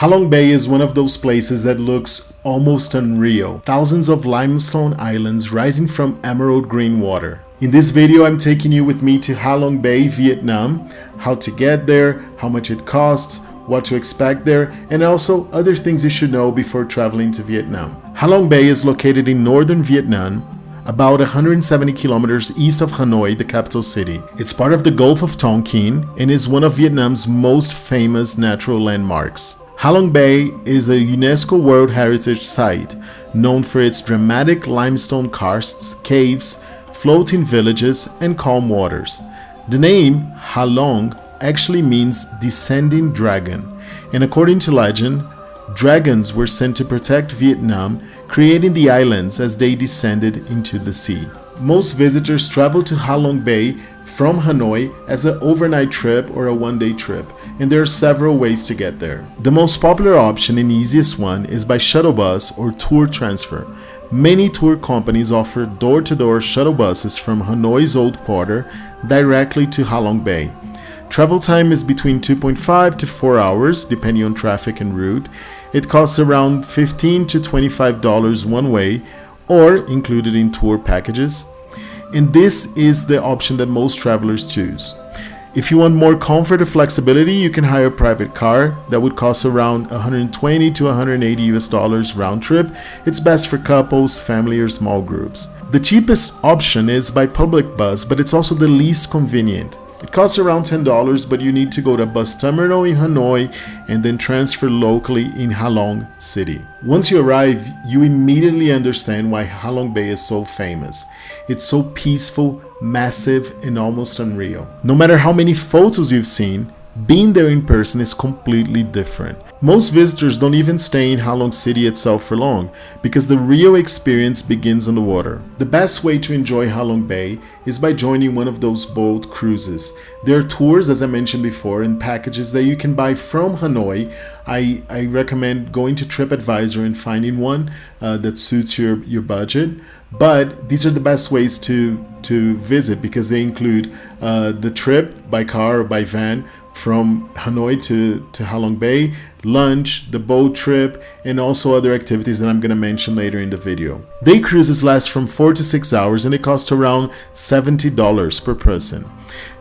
Halong Bay is one of those places that looks almost unreal. Thousands of limestone islands rising from emerald green water. In this video, I'm taking you with me to Halong Bay, Vietnam, how to get there, how much it costs, what to expect there, and also other things you should know before traveling to Vietnam. Halong Bay is located in northern Vietnam, about 170 kilometers east of Hanoi, the capital city. It's part of the Gulf of Tonkin and is one of Vietnam's most famous natural landmarks. Halong Bay is a UNESCO World Heritage Site, known for its dramatic limestone karsts, caves, floating villages, and calm waters. The name Halong actually means descending dragon, and according to legend, dragons were sent to protect Vietnam, creating the islands as they descended into the sea. Most visitors travel to Halong Bay from Hanoi as an overnight trip or a one-day trip, and there are several ways to get there. The most popular option and easiest one is by shuttle bus or tour transfer. Many tour companies offer door-to-door shuttle buses from Hanoi's Old Quarter directly to Halong Bay. Travel time is between 2.5 to 4 hours, depending on traffic and route. It costs around $15 to $25 one way, or included in tour packages. And this is the option that most travelers choose. If you want more comfort or flexibility, you can hire a private car that would cost around $120 to $180 round trip. It's best for couples, family, or small groups. The cheapest option is by public bus, but it's also the least convenient. It costs around $10, but you need to go to a bus terminal in Hanoi and then transfer locally in Halong City. Once you arrive, you immediately understand why Halong Bay is so famous. It's so peaceful, massive, and almost unreal. No matter how many photos you've seen, being there in person is completely different. Most visitors don't even stay in Halong City itself for long because the real experience begins on the water. The best way to enjoy Halong Bay is by joining one of those boat cruises. There are tours, as I mentioned before, and packages that you can buy from Hanoi. I recommend going to TripAdvisor and finding one that suits your budget. But these are the best ways to visit because they include the trip by car or by van from Hanoi to Halong Bay, lunch, the boat trip, and also other activities that I'm going to mention later in the video. Day cruises last from 4 to 6 hours and they cost around $70 per person.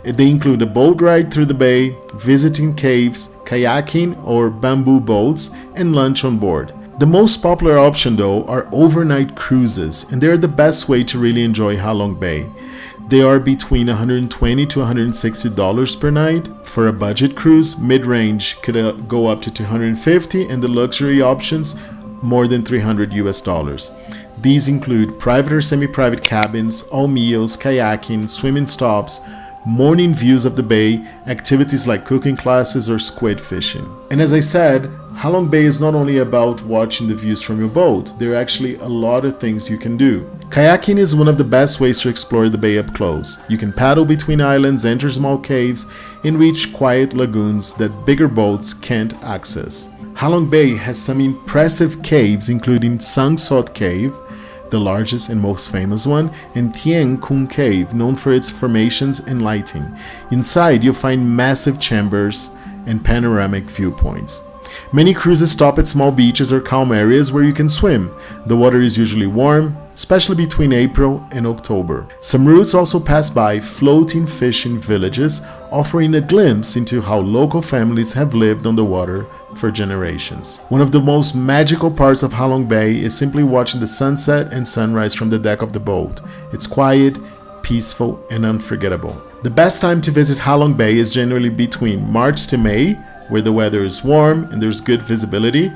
They include a boat ride through the bay, visiting caves, kayaking or bamboo boats, and lunch on board. The most popular option though are overnight cruises, and they're the best way to really enjoy Halong Bay. They are between $120 to $160 per night. For a budget cruise, mid-range could go up to $250, and the luxury options more than $300 US. These include private or semi-private cabins, all meals, kayaking, swimming stops, morning views of the bay, activities like cooking classes or squid fishing. And as I said, Halong Bay is not only about watching the views from your boat, there are actually a lot of things you can do. Kayaking is one of the best ways to explore the bay up close. You can paddle between islands, enter small caves, and reach quiet lagoons that bigger boats can't access. Halong Bay has some impressive caves, including Sang Sot Cave, the largest and most famous one, and Tien Kung Cave, known for its formations and lighting. Inside, you'll find massive chambers and panoramic viewpoints. Many cruises stop at small beaches or calm areas where you can swim. The water is usually warm, especially between April and October. Some routes also pass by floating fishing villages, offering a glimpse into how local families have lived on the water for generations. One of the most magical parts of Halong Bay is simply watching the sunset and sunrise from the deck of the boat. It's quiet, peaceful, and unforgettable. The best time to visit Halong Bay is generally between March to May, where the weather is warm and there's good visibility,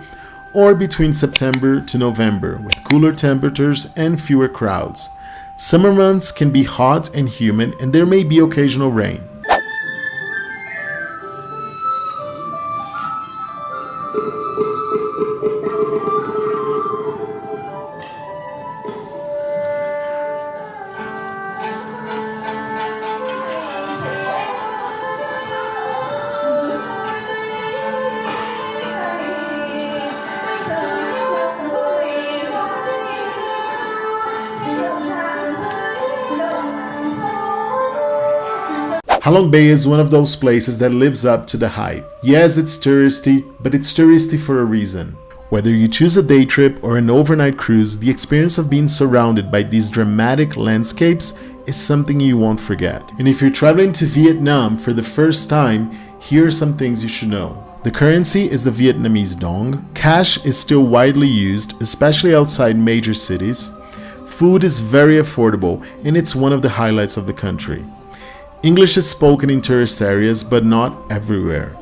or between September to November with cooler temperatures and fewer crowds. Summer months can be hot and humid, and there may be occasional rain. Halong Bay is one of those places that lives up to the hype. Yes, it's touristy, but it's touristy for a reason. Whether you choose a day trip or an overnight cruise, the experience of being surrounded by these dramatic landscapes is something you won't forget. And if you're traveling to Vietnam for the first time, here are some things you should know. The currency is the Vietnamese dong. Cash is still widely used, especially outside major cities. Food is very affordable, and it's one of the highlights of the country. English is spoken in tourist areas, but not everywhere.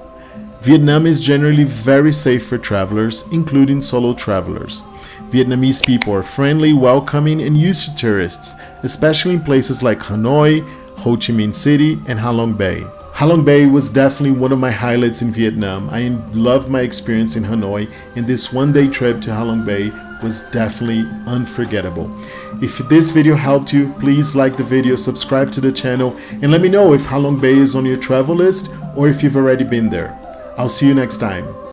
Vietnam is generally very safe for travelers, including solo travelers. Vietnamese people are friendly, welcoming, and used to tourists, especially in places like Hanoi, Ho Chi Minh City, and Halong Bay. Halong Bay was definitely one of my highlights in Vietnam. I loved my experience in Hanoi, and this one-day trip to Halong Bay was definitely unforgettable. If this video helped you, please like the video, subscribe to the channel, and let me know if Halong Bay is on your travel list or if you've already been there. I'll see you next time.